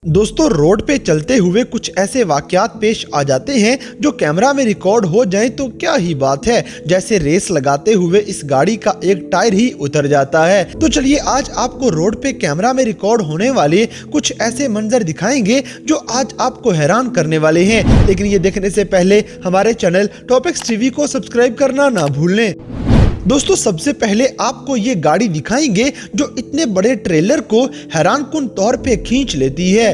दोस्तों, रोड पे चलते हुए कुछ ऐसे वाकयात पेश आ जाते हैं जो कैमरा में रिकॉर्ड हो जाएं तो क्या ही बात है। जैसे रेस लगाते हुए इस गाड़ी का एक टायर ही उतर जाता है। तो चलिए आज आपको रोड पे कैमरा में रिकॉर्ड होने वाले कुछ ऐसे मंजर दिखाएंगे जो आज आपको हैरान करने वाले हैं। लेकिन ये देखने से पहले हमारे चैनल टॉपिक्स टीवी को सब्सक्राइब करना ना भूलें। दोस्तों, सबसे पहले आपको ये गाड़ी दिखाएंगे जो इतने बड़े ट्रेलर को हैरानकुन तौर पे खींच लेती है।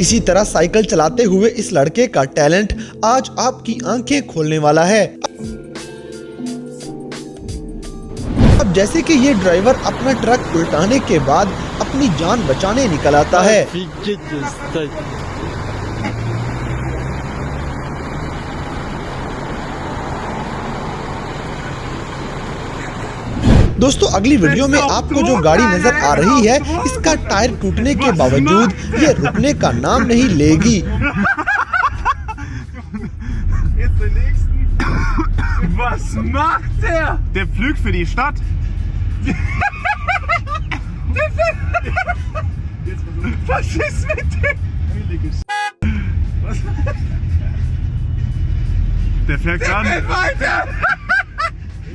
इसी तरह साइकिल चलाते हुए इस लड़के का टैलेंट आज आपकी आंखें खोलने वाला है। अब जैसे कि ये ड्राइवर अपना ट्रक उल्टाने के बाद अपनी जान बचाने निकल आता है। दोस्तों, अगली वीडियो में आपको जो गाड़ी नजर आ रही है, इसका टायर टूटने के बावजूद ये रुकने का नाम नहीं लेगी। Was macht der? Der pflügt für die Stadt. Was ist mit dem? Der fährt gar nicht weiter.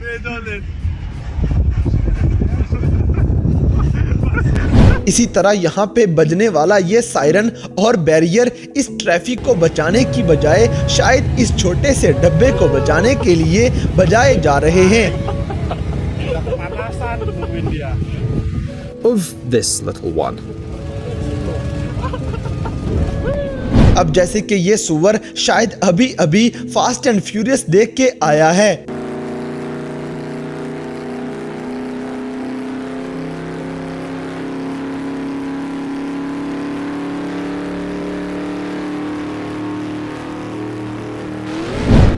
Nee, doch nicht. इसी तरह यहाँ पे बजने वाला ये सायरन और बैरियर इस ट्रैफिक को बचाने की बजाय शायद इस छोटे से डब्बे को बचाने के लिए बजाए जा रहे हैं। Of this little one. अब जैसे कि ये सुअर शायद अभी अभी फास्ट एंड फ्यूरियस देख के आया है।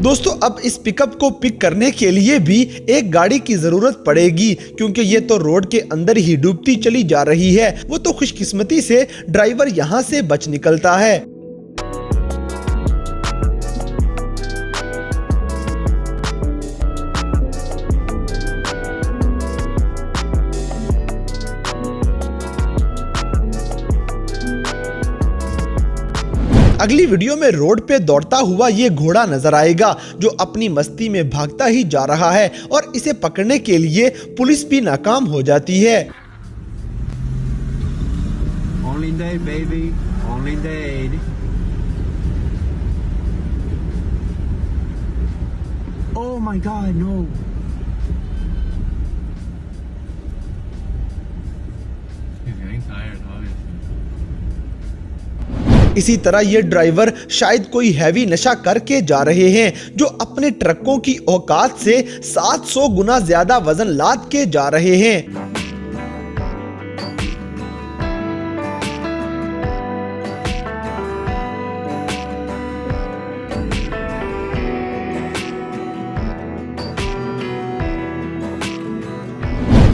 दोस्तों, अब इस पिकअप को पिक करने के लिए भी एक गाड़ी की जरूरत पड़ेगी, क्योंकि ये तो रोड के अंदर ही डूबती चली जा रही है। वो तो खुशकिस्मती से ड्राइवर यहाँ से बच निकलता है। अगली वीडियो में रोड पे दौड़ता हुआ ये घोड़ा नजर आएगा जो अपनी मस्ती में भागता ही जा रहा है और इसे पकड़ने के लिए पुलिस भी नाकाम हो जाती है। Only day, baby. Only day. Oh my God, no. He's getting tired, obviously. इसी तरह ये ड्राइवर शायद कोई हैवी नशा करके जा रहे हैं जो अपने ट्रकों की औकात से 700 गुना ज्यादा वजन लाद के जा रहे हैं।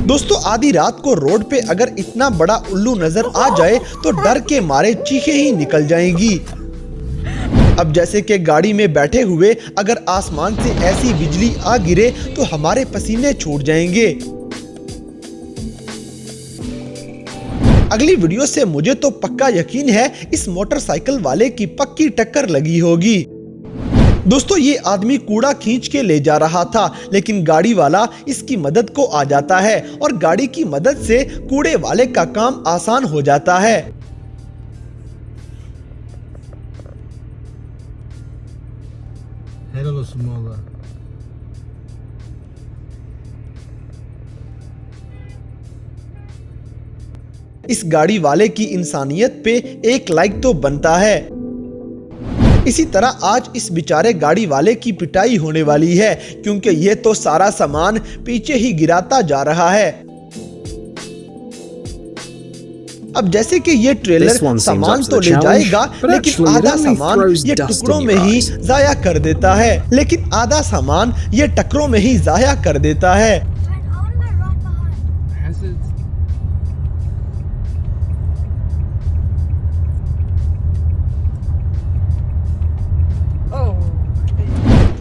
दोस्तों, आधी रात को रोड पे अगर इतना बड़ा उल्लू नजर आ जाए तो डर के मारे चीखें ही निकल जाएंगी। अब जैसे कि गाड़ी में बैठे हुए अगर आसमान से ऐसी बिजली आ गिरे तो हमारे पसीने छूट जाएंगे। अगली वीडियो से मुझे तो पक्का यकीन है इस मोटरसाइकिल वाले की पक्की टक्कर लगी होगी। दोस्तों, ये आदमी कूड़ा खींच के ले जा रहा था, लेकिन गाड़ी वाला इसकी मदद को आ जाता है और गाड़ी की मदद से कूड़े वाले का काम आसान हो जाता है। Hello, smaller. इस गाड़ी वाले की इंसानियत पे एक लाइक तो बनता है। इसी तरह आज इस बेचारे गाड़ी वाले की पिटाई होने वाली है, क्योंकि ये तो सारा सामान पीछे ही गिराता जा रहा है। अब जैसे कि ये ट्रेलर सामान तो ले जाएगा, लेकिन आधा सामान ये टुकड़ों में ही जाया कर देता है। लेकिन आधा सामान ये टक्करों में ही जाया कर देता है।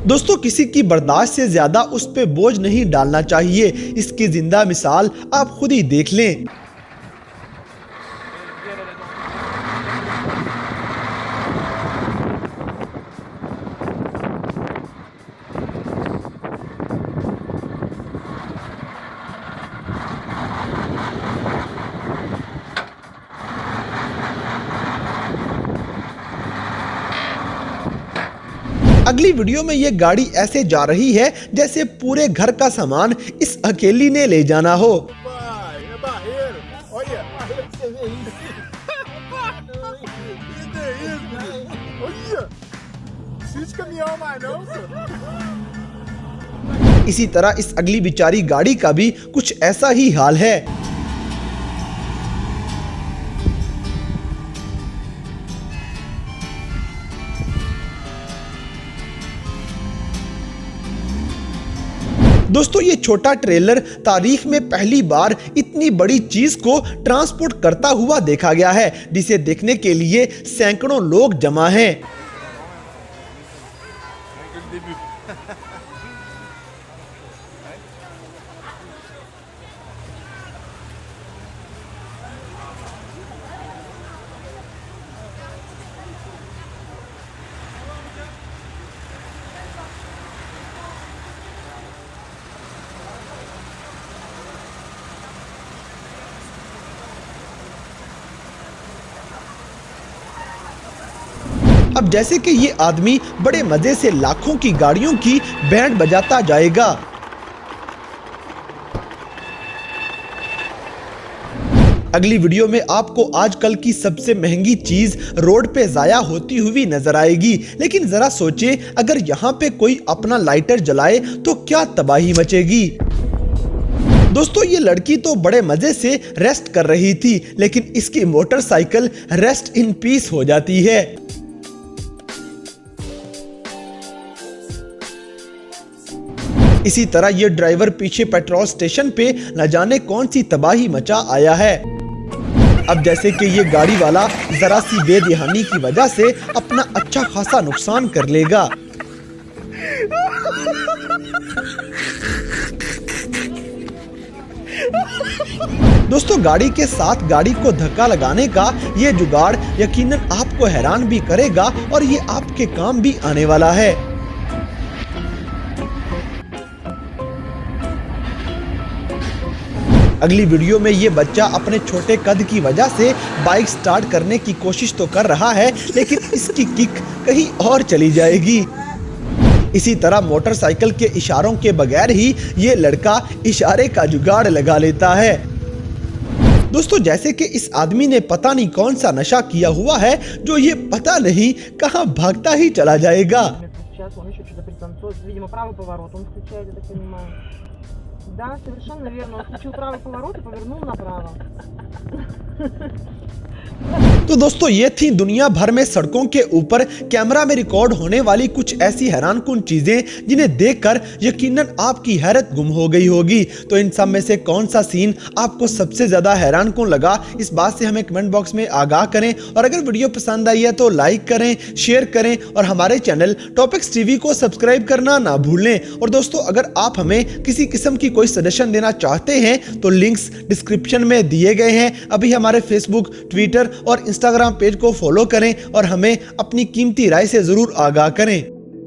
दोस्तों किसी की बर्दाश्त से ज्यादा उस पे बोझ नहीं डालना चाहिए। इसकी जिंदा मिसाल आप खुद ही देख लें। अगली वीडियो में ये गाड़ी ऐसे जा रही है जैसे पूरे घर का सामान इस अकेली ने ले जाना हो। इसी तरह इस अगली बेचारी गाड़ी का भी कुछ ऐसा ही हाल है। दोस्तों ये छोटा ट्रेलर तारीख में पहली बार इतनी बड़ी चीज को ट्रांसपोर्ट करता हुआ देखा गया है, जिसे देखने के लिए सैकड़ों लोग जमा हैं। अब जैसे कि ये आदमी बड़े मजे से लाखों की गाड़ियों की बैंड बजाता जाएगा। अगली वीडियो में आपको आजकल की सबसे महंगी चीज रोड पे जाया होती हुई नजर आएगी, लेकिन जरा सोचे अगर यहाँ पे कोई अपना लाइटर जलाए तो क्या तबाही मचेगी। दोस्तों ये लड़की तो बड़े मजे से रेस्ट कर रही थी, लेकिन इसकी मोटरसाइकिल रेस्ट इन पीस हो जाती है। इसी तरह ये ड्राइवर पीछे पेट्रोल स्टेशन पे न जाने कौन सी तबाही मचा आया है। अब जैसे कि ये गाड़ी वाला जरा सी बेध्यानी की वजह से अपना अच्छा खासा नुकसान कर लेगा। दोस्तों गाड़ी के साथ गाड़ी को धक्का लगाने का ये जुगाड़ यकीनन आपको हैरान भी करेगा और ये आपके काम भी आने वाला है। अगली वीडियो में ये बच्चा अपने छोटे कद की वजह से बाइक स्टार्ट करने की कोशिश तो कर रहा है, लेकिन इसकी किक कहीं और चली जाएगी। इसी तरह मोटरसाइकिल के इशारों के बगैर ही ये लड़का इशारे का जुगाड़ लगा लेता है। दोस्तों जैसे कि इस आदमी ने पता नहीं कौन सा नशा किया हुआ है जो ये पता नहीं कहां भागता ही चला जाएगा। Да, совершенно верно. Он включил правый поворот и повернул направо. तो दोस्तों ये थी दुनिया भर में सड़कों के ऊपर कैमरा में रिकॉर्ड होने वाली कुछ ऐसी हैरानकुन चीजें जिन्हें देखकर यकीनन आपकी हैरत गुम हो गई होगी। तो इन सब में से कौन सा सीन आपको सबसे ज्यादा हैरानकुन लगा, इस बात से हमें कमेंट बॉक्स में आगाह करें। और अगर वीडियो पसंद आई है तो लाइक करें, शेयर करें और हमारे चैनल टॉपिक्स टीवी को सब्सक्राइब करना ना भूलें। और दोस्तों अगर आप हमें किसी किस्म की कोई सजेशन देना चाहते हैं तो लिंक्स डिस्क्रिप्शन में दिए गए हैं। अभी हमारे फेसबुक, ट्विटर और इंस्टाग्राम पेज को फॉलो करें और हमें अपनी कीमती राय से जरूर आगाह करें।